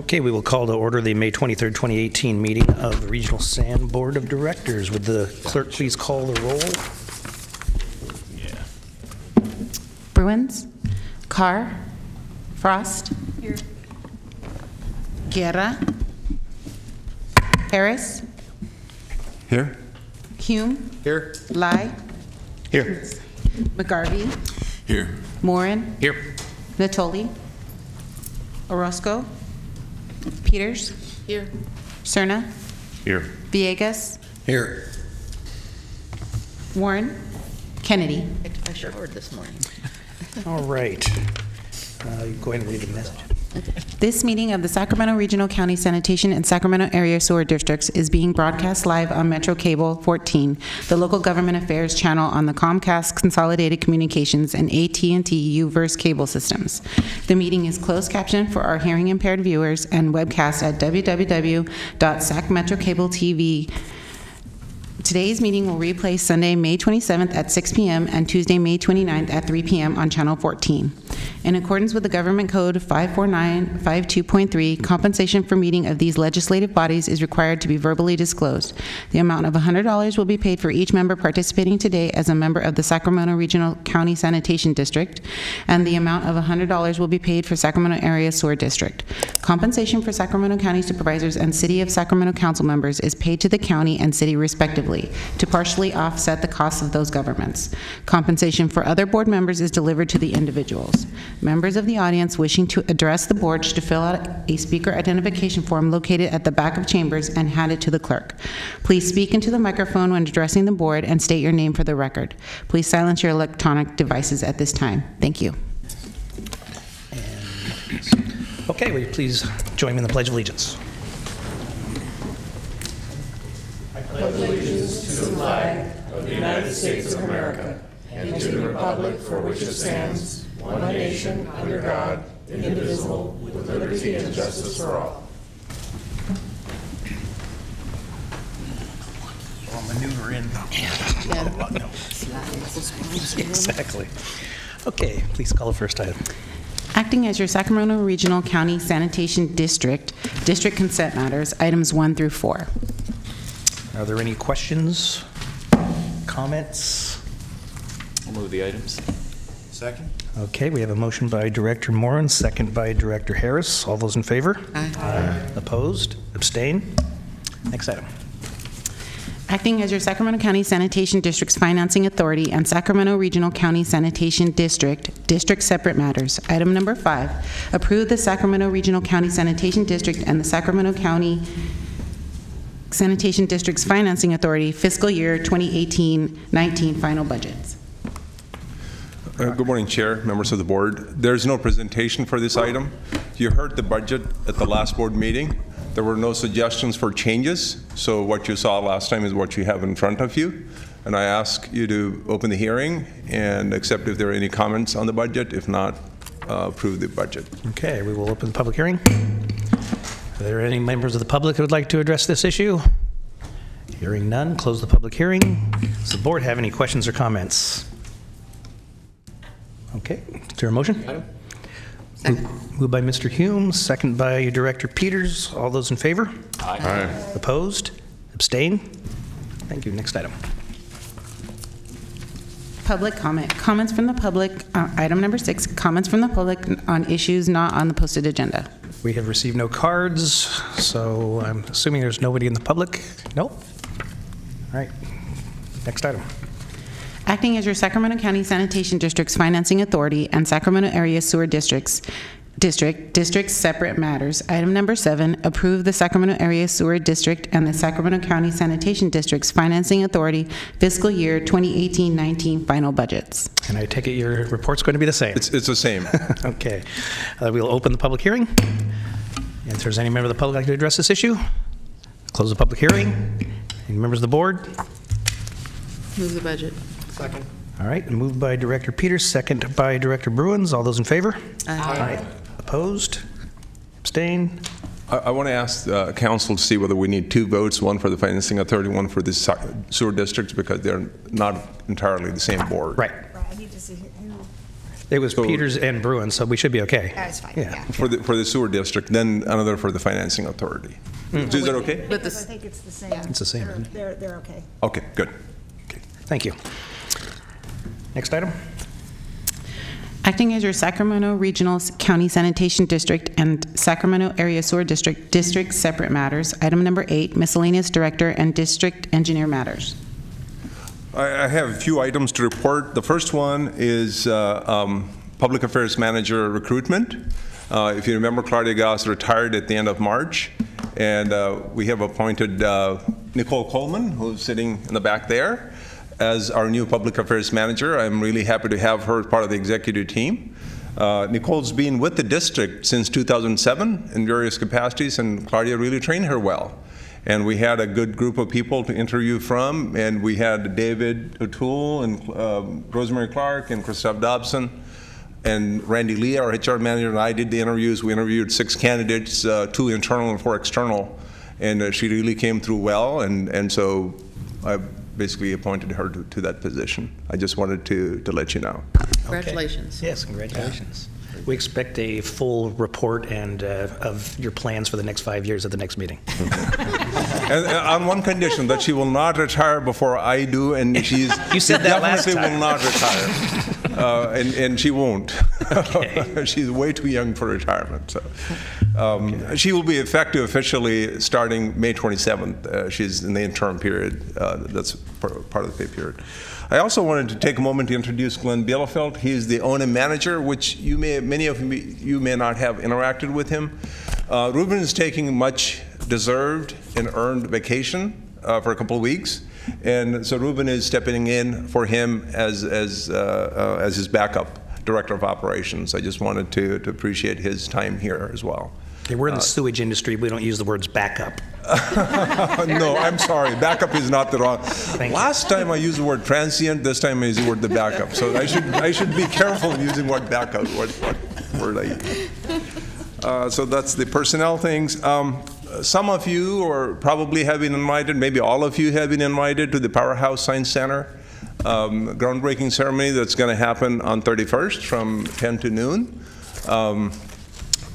Okay, we will call to order the May 23rd, 2018 meeting of the Regional SAN Board of Directors. Would the clerk please call the roll? Bruins, Carr, Frost, here. Guerra, Harris, here. Hume, Here. Lai, Here. McGarvey, Here. Morin, Here. Nottoli, Orozco, Peters, here. Serna, Here. Villegas, Here. Warren, Kennedy. I showered this morning. All right. Go ahead and read the message. This meeting of the Sacramento Regional County Sanitation and Sacramento Area Sewer Districts is being broadcast live on Metro Cable 14, the local government affairs channel on the Comcast Consolidated Communications and AT&T UVerse cable systems. The meeting is closed captioned for our hearing impaired viewers and webcast at www.sacmetrocable.tv. Today's meeting will replay Sunday, May 27th at 6 p.m. and Tuesday, May 29th at 3 p.m. on Channel 14. In accordance with the Government Code 54952.3, compensation for meeting of these legislative bodies is required to be verbally disclosed. The amount of $100 will be paid for each member participating today as a member of the Sacramento Regional County Sanitation District, and the amount of $100 will be paid for Sacramento Area Sewer District. Compensation for Sacramento County Supervisors and City of Sacramento Council members is paid to the county and city respectively to partially offset the costs of those governments. Compensation for other board members is delivered to the individuals. Members of the audience wishing to address the board should fill out a speaker identification form located at the back of chambers and hand it to the clerk. Please speak into the microphone when addressing the board and state your name for the record. Please silence your electronic devices at this time. Thank you. Okay, will you please join me in the Pledge of Allegiance? I'll maneuver in. Exactly. Okay, please call the first item. Acting as your Sacramento Regional County Sanitation District, District Consent Matters, items 1 through 4. Are there any questions, comments? I'll move the items. Second. Okay, we have a motion by Director Morin, second by Director Harris. All those in favor? Aye. Opposed? Abstain? Next item. Acting as your Sacramento County Sanitation District's Financing Authority and Sacramento Regional County Sanitation District, District Separate Matters. Item number 5, approve the Sacramento Regional County Sanitation District and the Sacramento County Sanitation District's Financing Authority fiscal year 2018-19 final budgets. Good morning, Chair, members of the board. There's no presentation for this item. You heard the budget at the last board meeting. There were no suggestions for changes, so what you saw last time is what you have in front of you. And I ask you to open the hearing and accept if there are any comments on the budget. If not, approve the budget. Okay, we will open the public hearing. Are there any members of the public who would like to address this issue? Hearing none, close the public hearing. Does the board have any questions or comments? Okay, is there a motion? Moved by Mr. Hume, second by Director Peters. All those in favor? Aye. Opposed? Abstain? Thank you. Next item. Public comment. Comments from the public. Item number 6, comments from the public on issues not on the posted agenda. We have received no cards, so I'm assuming there's nobody in the public. Nope. All right. Next item. Acting as your Sacramento County Sanitation District's Financing Authority and Sacramento Area Sewer Districts Separate Matters. Item number 7, approve the Sacramento Area Sewer District and the Sacramento County Sanitation District's Financing Authority fiscal year 2018-19 final budgets. And I take it your report's going to be the same? It's the same. Okay. We'll open the public hearing. If there's any member of the public like to address this issue, close the public hearing. Any members of the board? Move the budget. Second. All right, moved by Director Peters, second by Director Bruins. All those in favor? Aye. Opposed? Abstain? I want to ask council to see whether we need 2 votes, one for the financing authority, one for the sewer districts, because they're not entirely the same board. Right. I need to see who. It was Peters and Bruins, so we should be okay. That's fine, Yeah. yeah. For the sewer district, then another for the financing authority. Is that okay? But I think it's the same. It's the same, isn't it? They're okay. Okay, good. Okay, thank you. Next item. Acting as your Sacramento Regional County Sanitation District and Sacramento Area Sewer District Separate Matters. Item number 8, Miscellaneous Director and District Engineer Matters. I have a few items to report. The first one is Public Affairs Manager recruitment. If you remember, Claudia Gauss retired at the end of March, and we have appointed Nicole Coleman, who's sitting in the back there, as our new Public Affairs Manager. I'm really happy to have her as part of the executive team. Nicole's been with the district since 2007 in various capacities, and Claudia really trained her well. And we had a good group of people to interview from, and we had David O'Toole and Rosemary Clark and Christoph Dobson and Randy Lee, our HR manager, and I did the interviews. We interviewed 6 candidates, 2 internal and 4 external, and she really came through well, and so I basically appointed her to that position. I just wanted to let you know. Congratulations. Okay. Yes, congratulations. We expect a full report and of your plans for the next 5 years at the next meeting. And on one condition, that she will not retire before I do, and you said that last definitely time. will not retire, and she won't. Okay. She's way too young for retirement. So she will be effective officially starting May 27th. She's in the interim period. That's part of the pay period. I also wanted to take a moment to introduce Glenn Bielefeld. He's the O&M manager, which many of you may not have interacted with him. Ruben is taking much deserved and earned vacation for a couple of weeks, and so Ruben is stepping in for him as his backup director of operations. I just wanted to appreciate his time here as well. Okay, we're in the sewage industry. We don't use the words backup. No, I'm sorry. Backup is not the wrong. Last time I used the word transient. This time I used the word the backup. So I should be careful in using what backup. What word I use. So that's the personnel things. Some of you or probably have been invited. Maybe all of you have been invited to the Powerhouse Science Center groundbreaking ceremony that's going to happen on 31st from 10 to noon.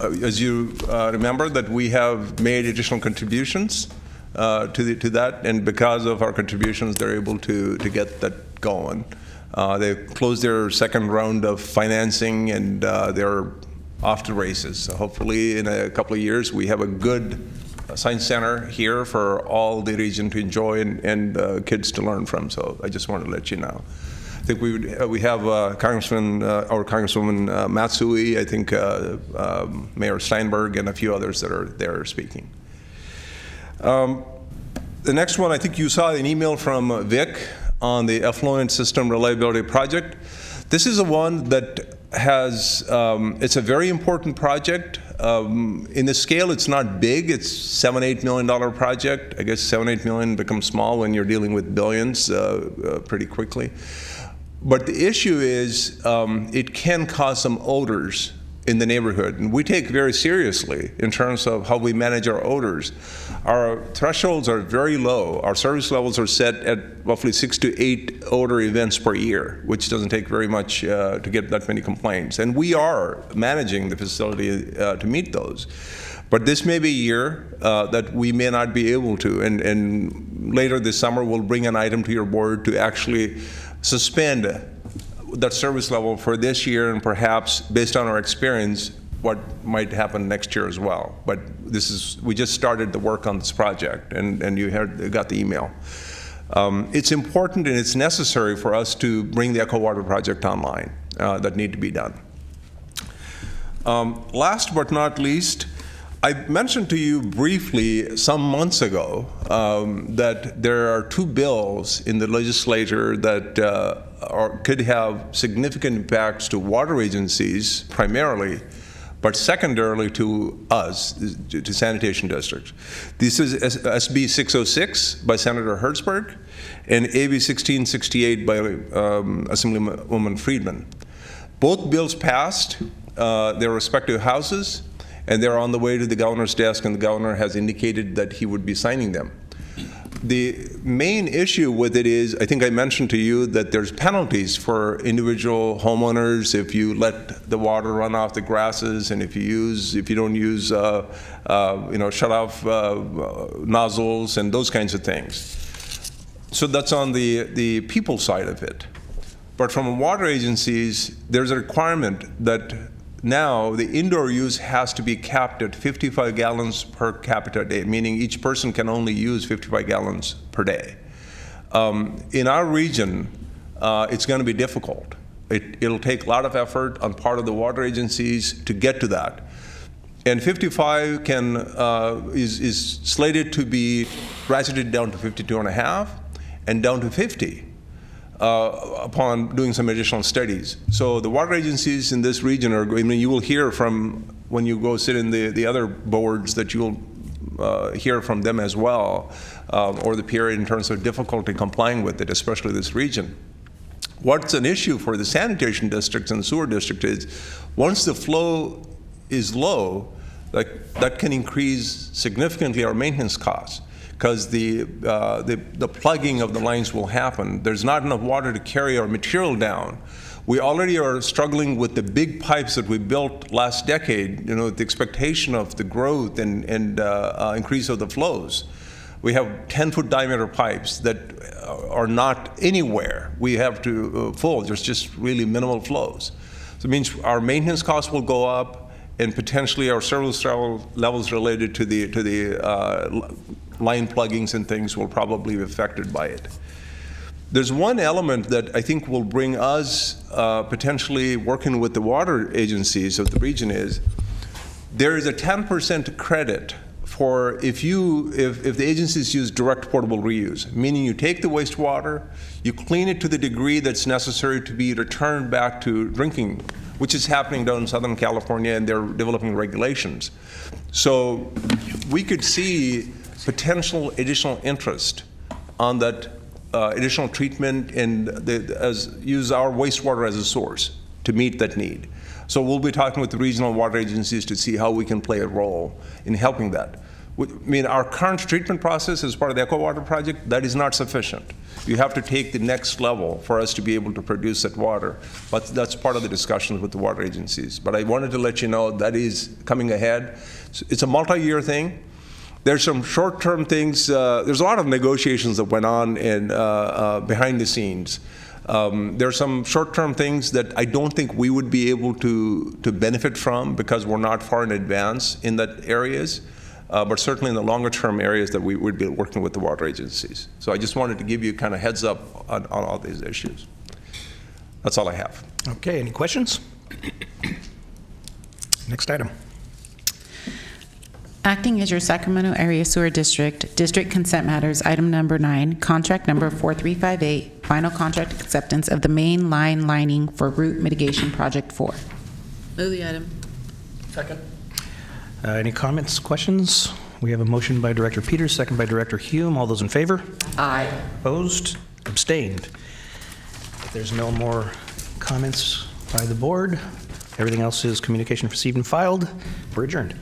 As you remember, that we have made additional contributions to that, and because of our contributions, they're able to get that going. They closed their second round of financing, and they're off to races. So hopefully, in a couple of years, we have a good science center here for all the region to enjoy and kids to learn from. So I just wanted to let you know. I think we have Congressman or Congresswoman Matsui, I think Mayor Steinberg, and a few others that are there speaking. The next one, I think you saw an email from Vic on the effluent system reliability project. This is a one that has, it's a very important project. In the scale, it's not big. It's $7–8 million project. I guess $7–8 million becomes small when you're dealing with billions pretty quickly. But the issue is it can cause some odors in the neighborhood, and we take very seriously in terms of how we manage our odors. Our thresholds are very low. Our service levels are set at roughly 6 to 8 odor events per year, which doesn't take very much to get that many complaints. And we are managing the facility to meet those. But this may be a year that we may not be able to, and later this summer we'll bring an item to your board to actually suspend that service level for this year, and perhaps, based on our experience, what might happen next year as well. But this is, we just started the work on this project, and you got the email. It's important and it's necessary for us to bring the Echo Water project online that need to be done. Last but not least, I mentioned to you briefly some months ago that there are 2 bills in the legislature that could have significant impacts to water agencies primarily, but secondarily to us, to sanitation districts. This is SB 606 by Senator Hertzberg and AB 1668 by Assemblywoman Friedman. Both bills passed their respective houses, and they're on the way to the governor's desk, and the governor has indicated that he would be signing them. The main issue with it is, I think I mentioned to you that there's penalties for individual homeowners if you let the water run off the grasses, and if you don't use shut off nozzles and those kinds of things. So that's on the people side of it. But from water agencies, there's a requirement that now the indoor use has to be capped at 55 gallons per capita day, meaning each person can only use 55 gallons per day. In our region, it's going to be difficult. It'll take a lot of effort on part of the water agencies to get to that. And 55 is slated to be ratcheted down to 52.5 and down to 50. Upon doing some additional studies. So the water agencies in this region are, I mean, you will hear from, when you go sit in the other boards, that you'll hear from them as well, or the period in terms of difficulty complying with it, especially this region. What's an issue for the sanitation districts and the sewer district is, once the flow is low, that can increase significantly our maintenance costs, because the plugging of the lines will happen. There's not enough water to carry our material down. We already are struggling with the big pipes that we built last decade, you know, the expectation of the growth and increase of the flows. We have 10-foot diameter pipes that are not anywhere. We have to full. There's just really minimal flows. So it means our maintenance costs will go up, and potentially our service levels related to the line pluggings and things will probably be affected by it. There's one element that I think will bring us potentially working with the water agencies of the region is, there is a 10% credit for if the agencies use direct portable reuse, meaning you take the wastewater, you clean it to the degree that's necessary to be returned back to drinking, which is happening down in Southern California, and they're developing regulations. So we could see potential additional interest on that additional treatment and use our wastewater as a source to meet that need. So we'll be talking with the regional water agencies to see how we can play a role in helping that. I mean, our current treatment process as part of the Eco Water project, that is not sufficient. You have to take the next level for us to be able to produce that water. But that's part of the discussions with the water agencies. But I wanted to let you know that is coming ahead. It's a multi-year thing. There's some short-term things. There's a lot of negotiations that went on behind the scenes. There's some short-term things that I don't think we would be able to benefit from because we're not far in advance in that areas. But certainly in the longer-term areas that we would be working with the water agencies. So I just wanted to give you kind of heads up on all these issues. That's all I have. Okay, any questions? Next item. Acting as your Sacramento Area Sewer District, District Consent Matters, item number 9, contract number 4358, final contract acceptance of the main line lining for Root Mitigation Project 4. Move the item. Second. Any comments, questions? We have a motion by Director Peters, second by Director Hume. All those in favor? Aye. Opposed? Abstained? If there's no more comments by the board, everything else is communication received and filed. We're adjourned.